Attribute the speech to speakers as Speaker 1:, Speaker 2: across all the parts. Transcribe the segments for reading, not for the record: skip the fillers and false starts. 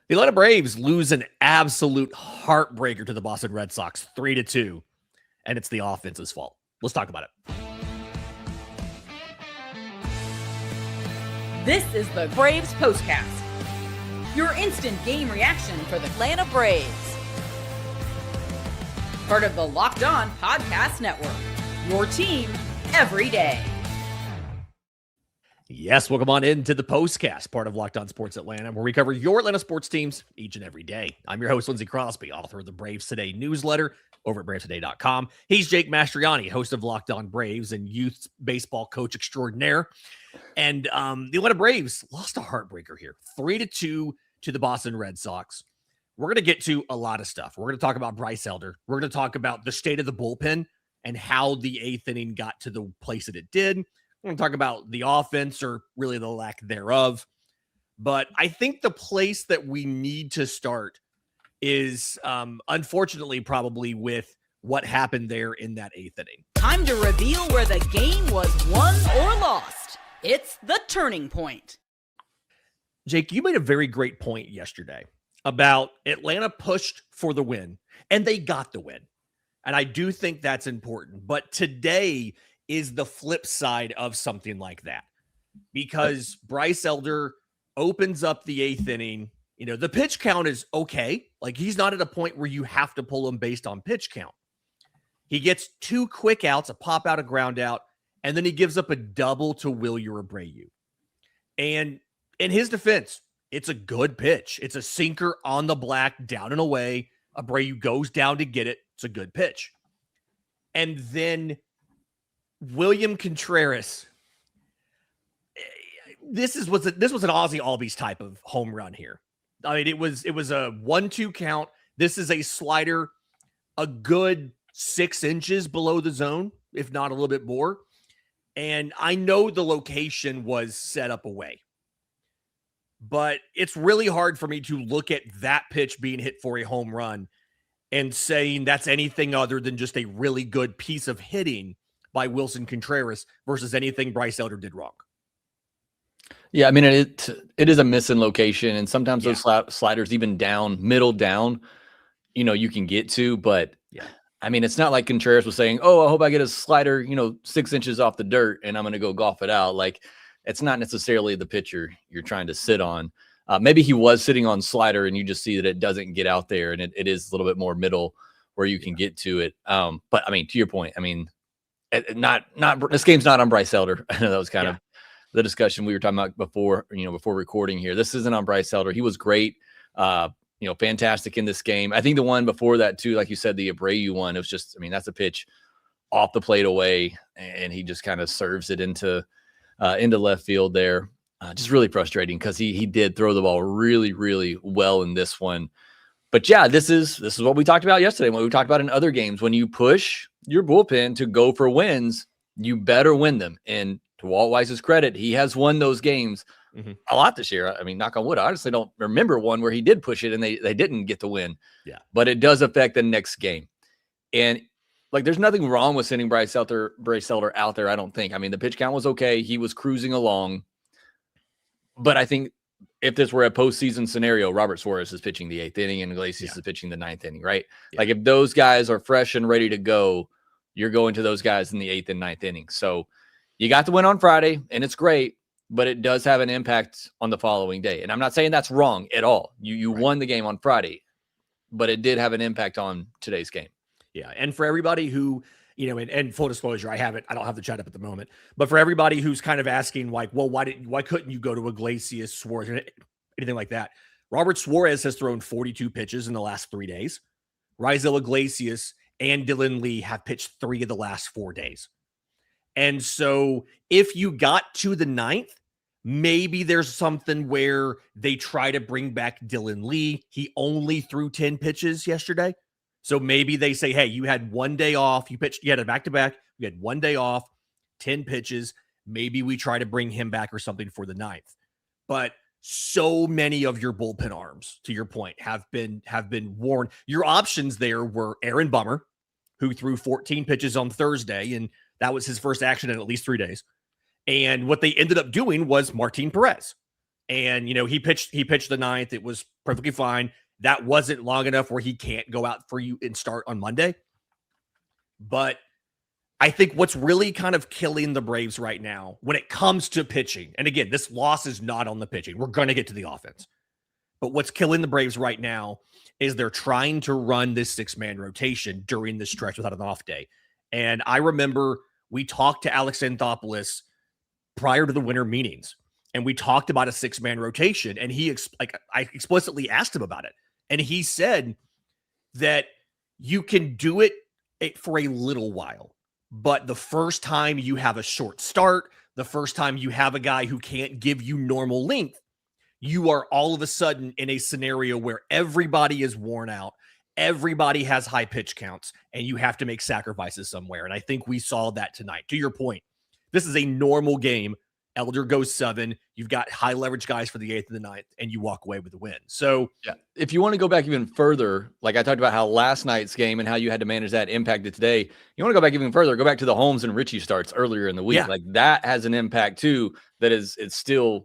Speaker 1: The Atlanta Braves lose an absolute heartbreaker to the Boston Red Sox, 3-2, and it's the offense's fault. Let's talk about it.
Speaker 2: This is the Braves Postcast, your instant game reaction for the Atlanta Braves. Part of the Locked On Podcast Network, your team every day.
Speaker 1: Yes, welcome on into the Postcast, part of Locked On Sports Atlanta, where we cover your Atlanta sports teams each and every day. I'm your host, Lindsey Crosby, author of the Braves Today newsletter over at BravesToday.com. He's Jake Mastriani, host of Locked On Braves and youth baseball coach extraordinaire. And the Atlanta Braves lost a heartbreaker here, 3-2 to the Boston Red Sox. We're going to get to a lot of stuff. We're going to talk about Bryce Elder. We're going to talk about the state of the bullpen and how the eighth inning got to the place that it did. We're going to talk about the offense, or really the lack thereof. But I think the place that we need to start is, unfortunately, probably with what happened there in that eighth inning.
Speaker 2: Time to reveal where the game was won or lost. It's the turning point.
Speaker 1: Jake, you made a very great point yesterday about Atlanta pushed for the win, and they got the win. And I do think that's important. But today is the flip side of something like that, because Bryce Elder opens up the eighth inning. You know, the pitch count is okay. Like, he's not at a point where you have to pull him based on pitch count. He gets two quick outs, a pop out, a ground out, and then he gives up a double to Wilyer Abreu. And in his defense, it's a good pitch. It's a sinker on the black, down and away. Abreu goes down to get it. It's a good pitch. And then William Contreras, this was an Ozzie Albies type of home run here. I mean, it was a 1-2 count. This is a slider, a good 6 inches below the zone, if not a little bit more. And I know the location was set up away, but it's really hard for me to look at that pitch being hit for a home run and saying that's anything other than just a really good piece of hitting by Wilson Contreras versus anything Bryce Elder did wrong.
Speaker 3: Yeah, I mean, it is a miss in location, and sometimes those sliders, even down, middle down, you can get to. But, I mean, it's not like Contreras was saying, oh, I hope I get a slider, 6 inches off the dirt, and I'm going to go golf it out. Like, it's not necessarily the pitch you're trying to sit on. Maybe he was sitting on slider, and you just see that it doesn't get out there, and it is a little bit more middle where you can get to it. But, I mean, to your point, I mean, this game's not on Bryce Elder. I know that was kind of the discussion we were talking about before recording here. This isn't on Bryce Elder. He was great, fantastic in this game. I think the one before that too, like you said, the Abreu one, it was just, I mean, that's a pitch off the plate away, and he just kind of serves it into left field there. Just really frustrating, because he did throw the ball really, really well in this one. But yeah, this is what we talked about yesterday, what we talked about in other games. When you push your bullpen to go for wins, you better win them. And to Walt Weiss's credit, he has won those games a lot this year. I mean, knock on wood, I honestly don't remember one where he did push it and they didn't get the win. Yeah. But it does affect the next game. And like, there's nothing wrong with sending Bryce Elder out there, I don't think. I mean, the pitch count was okay. He was cruising along. But I think if this were a postseason scenario, Robert Suarez is pitching the 8th inning and Iglesias is pitching the 9th inning, right? Yeah. Like, if those guys are fresh and ready to go, you're going to those guys in the 8th and 9th inning. So you got the win on Friday, and it's great, but it does have an impact on the following day. And I'm not saying that's wrong at all. You won the game on Friday, but it did have an impact on today's game.
Speaker 1: Yeah, and for everybody who, and full disclosure, I don't have the chat up at the moment, but for everybody who's kind of asking, like, well, why couldn't you go to Iglesias, Suarez, anything like that? Robert Suarez has thrown 42 pitches in the last 3 days. Raisel Iglesias and Dylan Lee have pitched 3 of the last 4 days. And so if you got to the 9th, maybe there's something where they try to bring back Dylan Lee. He only threw 10 pitches yesterday. So maybe they say, hey, you had 1 day off. You had a back-to-back. You had 1 day off, 10 pitches. Maybe we try to bring him back or something for the 9th. But so many of your bullpen arms, to your point, have been worn. Your options there were Aaron Bummer, who threw 14 pitches on Thursday, and that was his first action in at least 3 days. And what they ended up doing was Martin Perez. And, he pitched the 9th. It was Perfectly fine. That wasn't long enough where he can't go out for you and start on Monday. But I think what's really kind of killing the Braves right now when it comes to pitching, and again, this loss is not on the pitching. We're going to get to the offense. But what's killing the Braves right now is they're trying to run this 6-man rotation during this stretch without an off day. And I remember we talked to Alex Anthopoulos prior to the winter meetings, and we talked about a 6-man rotation, and I explicitly asked him about it. And he said that you can do it for a little while, but the first time you have a short start, the first time you have a guy who can't give you normal length, you are all of a sudden in a scenario where everybody is worn out, everybody has high pitch counts, and you have to make sacrifices somewhere. And I think we saw that tonight. To your point, this is a normal game. Elder goes 7. You've got high leverage guys for the 8th and the 9th, and you walk away with the win. So
Speaker 3: yeah, if you want to go back even further, like I talked about how last night's game and how you had to manage that impacted today. You want to go back even further, go back to the Holmes and Richie starts earlier in the week. Yeah. Like that has an impact too. They're still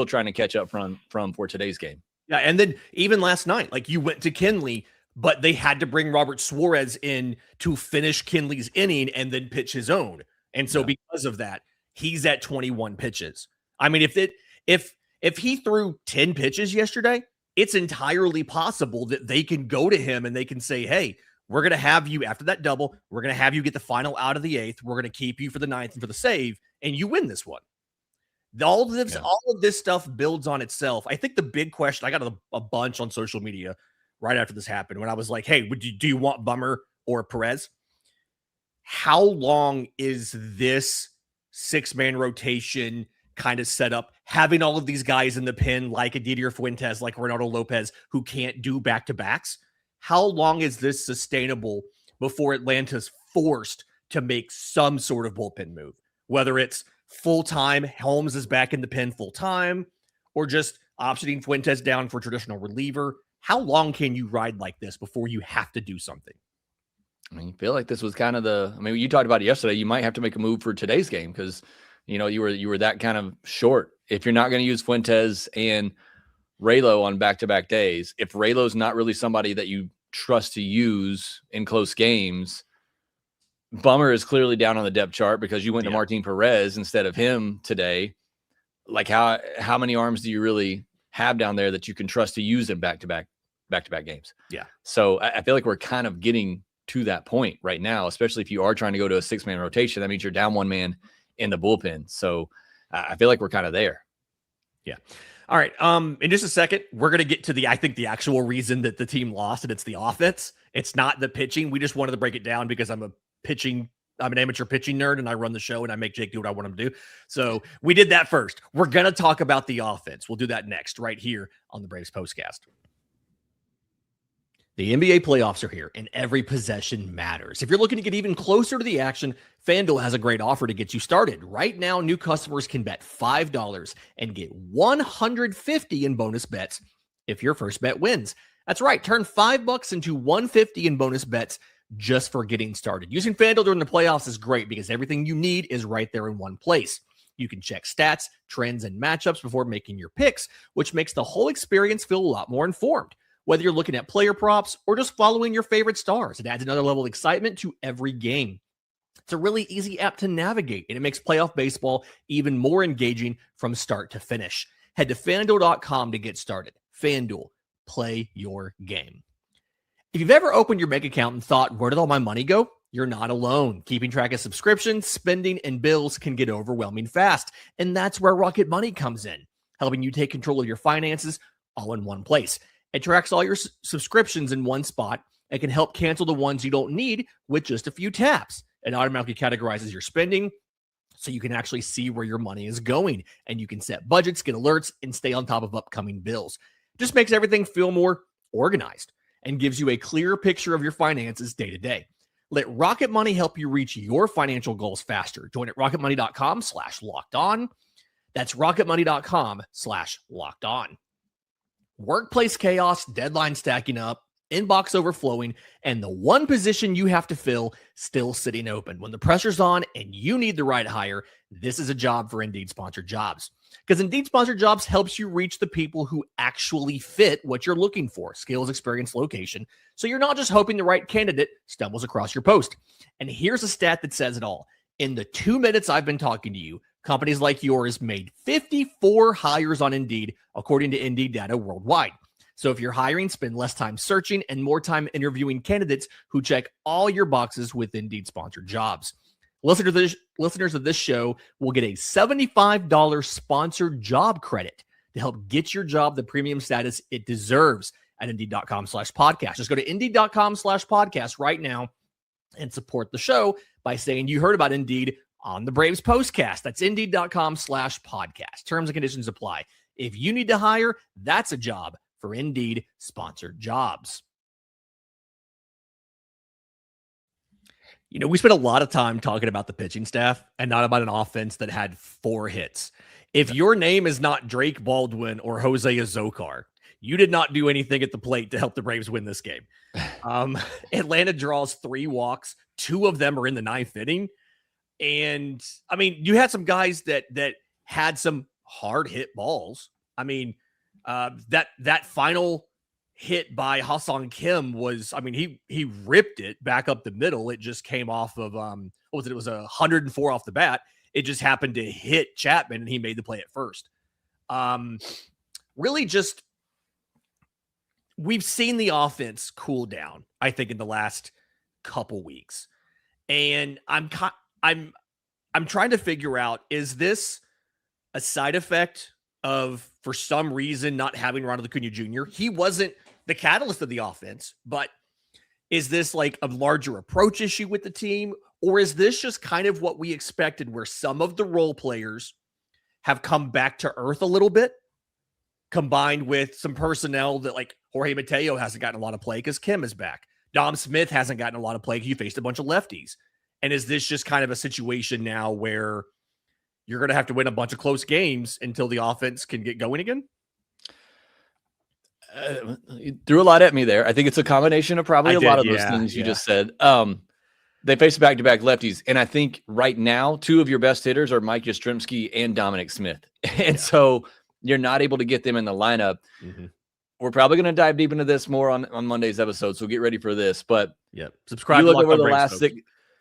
Speaker 3: trying to catch up from for today's game.
Speaker 1: Yeah. And then even last night, like you went to Kinley, but they had to bring Robert Suarez in to finish Kinley's inning and then pitch his own. And so because of that, he's at 21 pitches. I mean, if he threw 10 pitches yesterday, it's entirely possible that they can go to him and they can say, hey, we're going to have you after that double. We're going to have you get the final out of the 8th. We're going to keep you for the 9th and for the save, and you win this one. All of this stuff builds on itself. I think the big question, I got a bunch on social media right after this happened when I was like, hey, do you want Bummer or Perez? How long is this 6-man rotation kind of set up, having all of these guys in the pen like a Didier Fuentes, like Reynaldo Lopez, who can't do back-to-backs? How long is this sustainable before Atlanta's forced to make some sort of bullpen move? Whether it's full-time, Holmes is back in the pen full-time, or just optioning Fuentes down for traditional reliever. How long can you ride like this before you have to do something?
Speaker 3: I mean, I feel like this was kind of you talked about it yesterday. You might have to make a move for today's game because, you were that kind of short. If you're not going to use Fuentes and Raylo on back-to-back days, if Raylo's not really somebody that you trust to use in close games, Bummer is clearly down on the depth chart because you went to Martin Perez instead of him today. Like how many arms do you really have down there that you can trust to use in back-to-back games? Yeah. So I feel like we're kind of getting to that point right now, especially if you are trying to go to a 6-man rotation. That means you're down 1 man in the bullpen. So I feel like we're kind of there.
Speaker 1: Yeah. All right. In just a second, we're going to get to the actual reason that the team lost, and it's the offense. It's not the pitching. We just wanted to break it down because I'm an amateur pitching nerd, and I run the show and I make Jake do what I want him to do. So we did that first. We're going to talk about the offense. We'll do that next right here on the Braves Postcast. The NBA playoffs are here, and every possession matters. If you're looking to get even closer to the action, FanDuel has a great offer to get you started. Right now, new customers can bet $5 and get $150 in bonus bets if your first bet wins. That's right. Turn $5 into $150 in bonus bets just for getting started. Using FanDuel during the playoffs is great because everything you need is right there in one place. You can check stats, trends, and matchups before making your picks, which makes the whole experience feel a lot more informed. Whether you're looking at player props or just following your favorite stars, it adds another level of excitement to every game. It's a really easy app to navigate, and it makes playoff baseball even more engaging from start to finish. Head to FanDuel.com to get started. FanDuel, play your game. If you've ever opened your bank account and thought, where did all my money go? You're not alone. Keeping track of subscriptions, spending, and bills can get overwhelming fast, and that's where Rocket Money comes in, helping you take control of your finances all in one place. It tracks all your subscriptions in one spot and can help cancel the ones you don't need with just a few taps. It automatically categorizes your spending so you can actually see where your money is going, and you can set budgets, get alerts, and stay on top of upcoming bills. It just makes everything feel more organized and gives you a clearer picture of your finances day to day. Let Rocket Money help you reach your financial goals faster. Join at rocketmoney.com/lockedon. That's rocketmoney.com/lockedon. Workplace chaos, deadline stacking up, inbox overflowing, and the one position you have to fill still sitting open. When the pressure's on and you need the right hire, this is a job for Indeed Sponsored Jobs. Because Indeed Sponsored Jobs helps you reach the people who actually fit what you're looking for: skills, experience, location. So you're not just hoping the right candidate stumbles across your post. And here's a stat that says it all. In the 2 minutes I've been talking to you, companies like yours made 54 hires on Indeed, according to Indeed data worldwide. So if you're hiring, spend less time searching and more time interviewing candidates who check all your boxes with Indeed Sponsored Jobs. Listeners of this show will get a $75 sponsored job credit to help get your job the premium status it deserves at Indeed.com/podcast. Just go to Indeed.com/podcast right now and support the show by saying you heard about Indeed on the Braves Postcast. That's Indeed.com/podcast. Terms and conditions apply. If you need to hire, that's a job for Indeed Sponsored Jobs. You know, we spent a lot of time talking about the pitching staff and not about an offense that had 4 hits. If your name is not Drake Baldwin or Jose Azocar, you did not do anything at the plate to help the Braves win this game. Atlanta draws 3 walks. 2 of them are in the 9th inning. And I mean, you had some guys that had some hard hit balls. I mean, that final hit by Ha-Seong Kim was, I mean, he ripped it back up the middle. It just came off of what was it? It was 104 off the bat. It just happened to hit Chapman and he made the play at first. Really just, we've seen the offense cool down, I think, in the last couple weeks. And I'm trying to figure out, is this a side effect of, for some reason, not having Ronald Acuna Jr.? He wasn't the catalyst of the offense, but is this like a larger approach issue with the team? Or is this just kind of what we expected, where some of the role players have come back to earth a little bit, combined with some personnel that, like, Jorge Mateo hasn't gotten a lot of play because Kim is back. Dom Smith hasn't gotten a lot of play because you faced a bunch of lefties. And is this just kind of a situation now where you're going to have to win a bunch of close games until the offense can get going again?
Speaker 3: You threw a lot at me there. I think it's a combination of probably a lot of those things you just said. They face back-to-back lefties. And I think right now, 2 of your best hitters are Mike Yastrzemski and Dominic Smith. And so you're not able to get them in the lineup. Mm-hmm. We're probably going to dive deep into this more on Monday's episode, so get ready for this. But
Speaker 1: subscribe.
Speaker 3: Look over the last 6.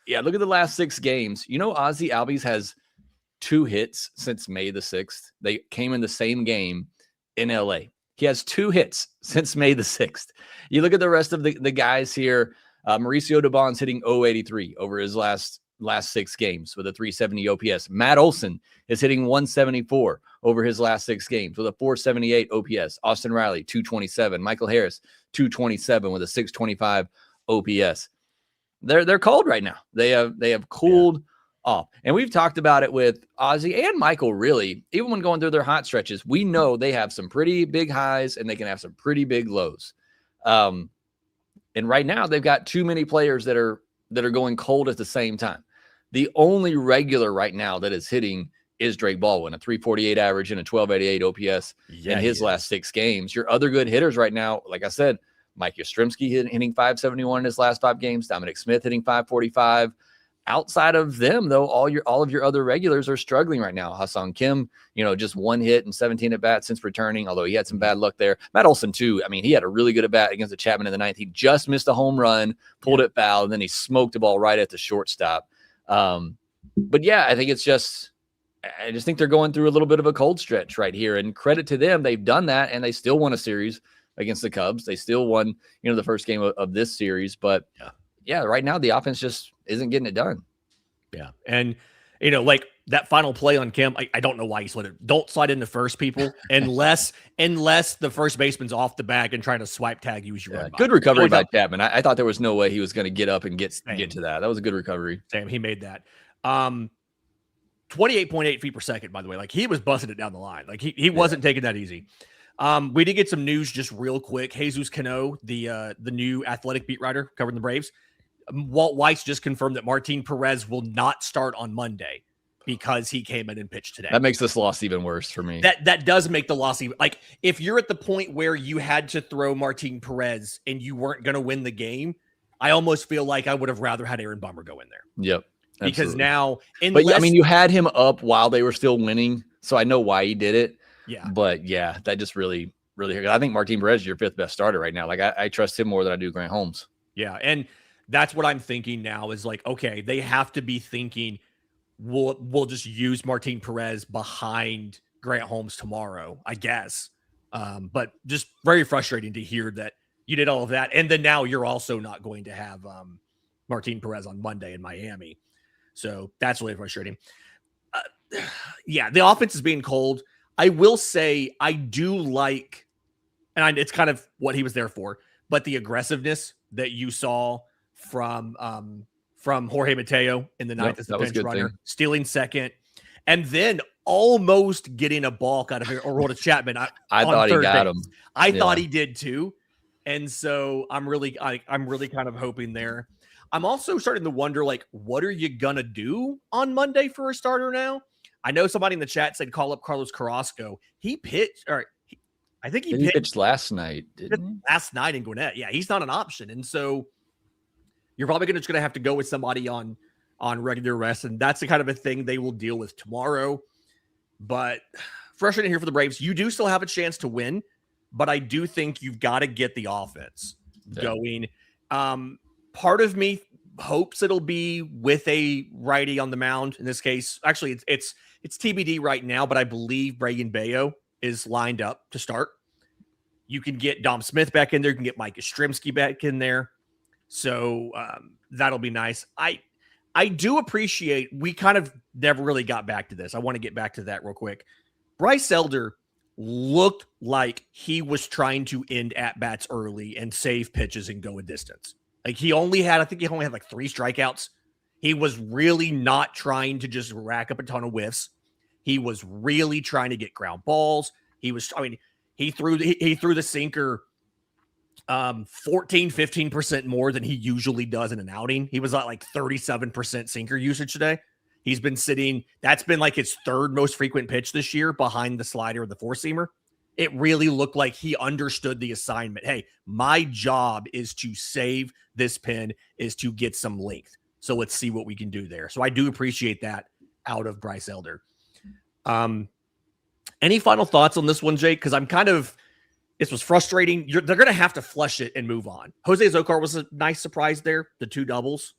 Speaker 3: Yeah, look at the last 6 games. You know, Ozzy Albies has 2 hits since May the 6th. They came in the same game in LA. He has 2 hits since May the 6th. You look at the rest of the guys here. Mauricio Dubon's hitting .083 over his last 6 games with a 370 OPS. Matt Olson is hitting 174 over his last 6 games with a 478 OPS. Austin Riley, 227. Michael Harris, 227 with a 625 OPS. They're cold right now. They have cooled off. And we've talked about it with Ozzy and Michael, really. Even when going through their hot stretches, we know they have some pretty big highs and they can have some pretty big lows. And right now they've got too many players that are going cold at the same time. The only regular right now that is hitting is Drake Baldwin, a 348 average and a 1288 OPS in his last 6 games. Your other good hitters right now, like I said, Mike Yastrzemski hitting 571 in his last 5 games. Dominic Smith hitting 545. Outside of them, though, all of your other regulars are struggling right now. Ha-Seong Kim, just 1 hit and 17 at bats since returning, although he had some bad luck there. Matt Olson, too. I mean, he had a really good at bat against the Chapman in the 9th. He just missed a home run, pulled it foul, and then he smoked the ball right at the shortstop. But yeah, I think I just think they're going through a little bit of a cold stretch right here. And credit to them, they've done that, and they still won a series against the Cubs. They still won, the first game of this series. But yeah, right now the offense just isn't getting it done.
Speaker 1: Yeah. And, like that final play on Kim, I don't know why he slid it. Don't slide into first, people, unless the first baseman's off the bag and trying to swipe tag you as you run by.
Speaker 3: Good recovery by Chapman. I thought there was no way he was going to get up and get to that. That was a good recovery.
Speaker 1: Sam, he made that. 28.8 feet per second, by the way. Like, he was busting it down the line. Like, he wasn't taking that easy. We did get some news just real quick. Jesus Cano, the new athletic beat writer covering the Braves, Walt Weiss just confirmed that Martin Perez will not start on Monday. because he came in and pitched today.
Speaker 3: That makes this loss even worse for me.
Speaker 1: That does make the loss even, like, if you're at the point where you had to throw Martin Perez and you weren't going to win the game, I almost feel like I would have rather had Aaron Bummer go in there.
Speaker 3: Yep.
Speaker 1: Because now,
Speaker 3: but yeah, I mean, you had him up while they were still winning, so I know why he did it.
Speaker 1: Yeah.
Speaker 3: But yeah, that just really hurt. I think Martin Perez is your 5th best starter right now. Like I trust him more than I do Grant Holmes.
Speaker 1: Yeah, and that's what I'm thinking now is like, okay, they have to be thinking we'll just use Martin Perez behind Grant Holmes tomorrow, I guess. But just very frustrating to hear that you did all of that, and then now you're also not going to have Martin Perez on Monday in Miami. So that's really frustrating. Yeah, the offense is being cold. I will say I do like, and it's kind of what he was there for, but the aggressiveness that you saw from Jorge Mateo in the ninth as the bench runner, stealing second, and then almost getting a balk out of Aroldis Chapman.
Speaker 3: I thought he got him.
Speaker 1: I thought he did too. And so I'm really kind of hoping there. I'm also starting to wonder, like, what are you going to do on Monday for a starter now? I know somebody in the chat said call up Carlos Carrasco. He pitched, or I think he
Speaker 3: pitched last night.
Speaker 1: Last night in Gwinnett. Yeah, he's not an option. And so you're probably just going to have to go with somebody on regular rest. And that's the kind of a thing they will deal with tomorrow. But frustrating here for the Braves. You do still have a chance to win, but I do think you've got to get the offense going. Part of me hopes it'll be with a righty on the mound. In this case, actually, it's TBD right now, but I believe Bragan Bello is lined up to start. You can get Dom Smith back in there. You can get Mike Yastrzemski back in there. So that'll be nice. I do appreciate, we kind of never really got back to this. I want to get back to that real quick. Bryce Elder looked like he was trying to end at-bats early and save pitches and go a distance. Like he only had like 3 strikeouts. He was really not trying to just rack up a ton of whiffs. He was really trying to get ground balls. He threw the sinker 15% more than he usually does in an outing. He was at like 37% sinker usage today. He's been sitting, that's been like his 3rd most frequent pitch this year behind the slider and the 4-seamer. It really looked like he understood the assignment. Hey, my job is to save this pin, is to get some length. So let's see what we can do there. So I do appreciate that out of Bryce Elder. Any final thoughts on this one, Jake? Because this was frustrating. They're going to have to flush it and move on. Jose Azocar was a nice surprise there, the 2 doubles.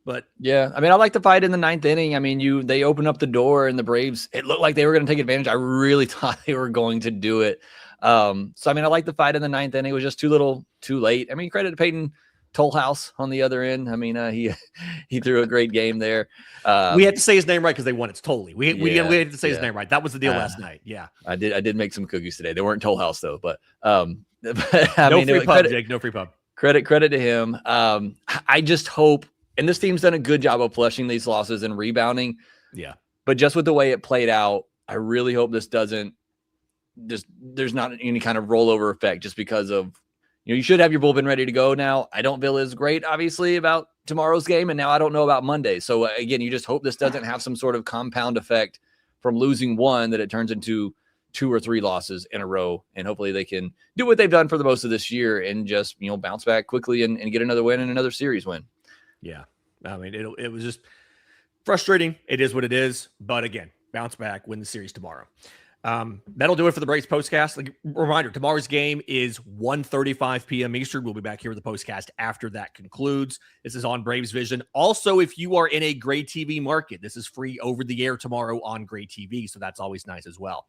Speaker 1: But
Speaker 3: yeah, I mean, I like the fight in the 9th inning. I mean, they opened up the door and the Braves, it looked like they were going to take advantage. I really thought they were going to do it. So, I mean, I like the fight in the 9th inning. It was just too late. I mean, credit to Peyton Tollhouse on the other end. I mean, he threw a great game there.
Speaker 1: We had to say his name right because they won. It's Tolley. We had to say his name right. That was the deal last night. Yeah,
Speaker 3: I did make some cookies today. They weren't Tollhouse though, but
Speaker 1: free pub, Jake. No free pub.
Speaker 3: Credit to him. I just hope. And this team's done a good job of flushing these losses and rebounding.
Speaker 1: Yeah.
Speaker 3: But just with the way it played out, I really hope this doesn't there's not any kind of rollover effect just because of, you should have your bullpen ready to go now. I don't feel as great, obviously, about tomorrow's game. And now I don't know about Monday. So again, you just hope this doesn't have some sort of compound effect from losing one that it turns into 2 or 3 losses in a row. And hopefully they can do what they've done for the most of this year and just, bounce back quickly and get another win and another series win.
Speaker 1: Yeah. I mean, it was just frustrating. It is what it is. But again, bounce back, win the series tomorrow. That'll do it for the Braves postcast. Like, reminder, tomorrow's game is 1:35 p.m. Eastern. We'll be back here with the postcast after that concludes. This is on Braves Vision. Also, if you are in a Gray TV market, this is free over the air tomorrow on Gray TV. So that's always nice as well.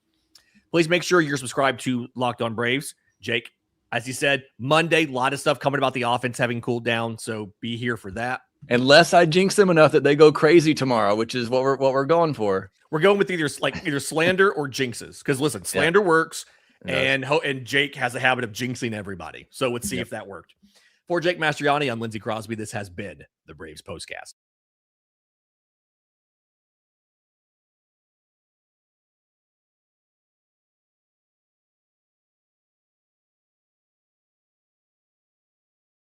Speaker 1: Please make sure you're subscribed to Locked On Braves. Jake, as you said, Monday, a lot of stuff coming about the offense having cooled down. So be here for that.
Speaker 3: Unless I jinx them enough that they go crazy tomorrow, which is what we're going for.
Speaker 1: We're going with either slander or jinxes. Because listen, slander works, and Jake has a habit of jinxing everybody. So let's see if that worked. For Jake Mastriani, I'm Lindsey Crosby. This has been the Braves Postcast.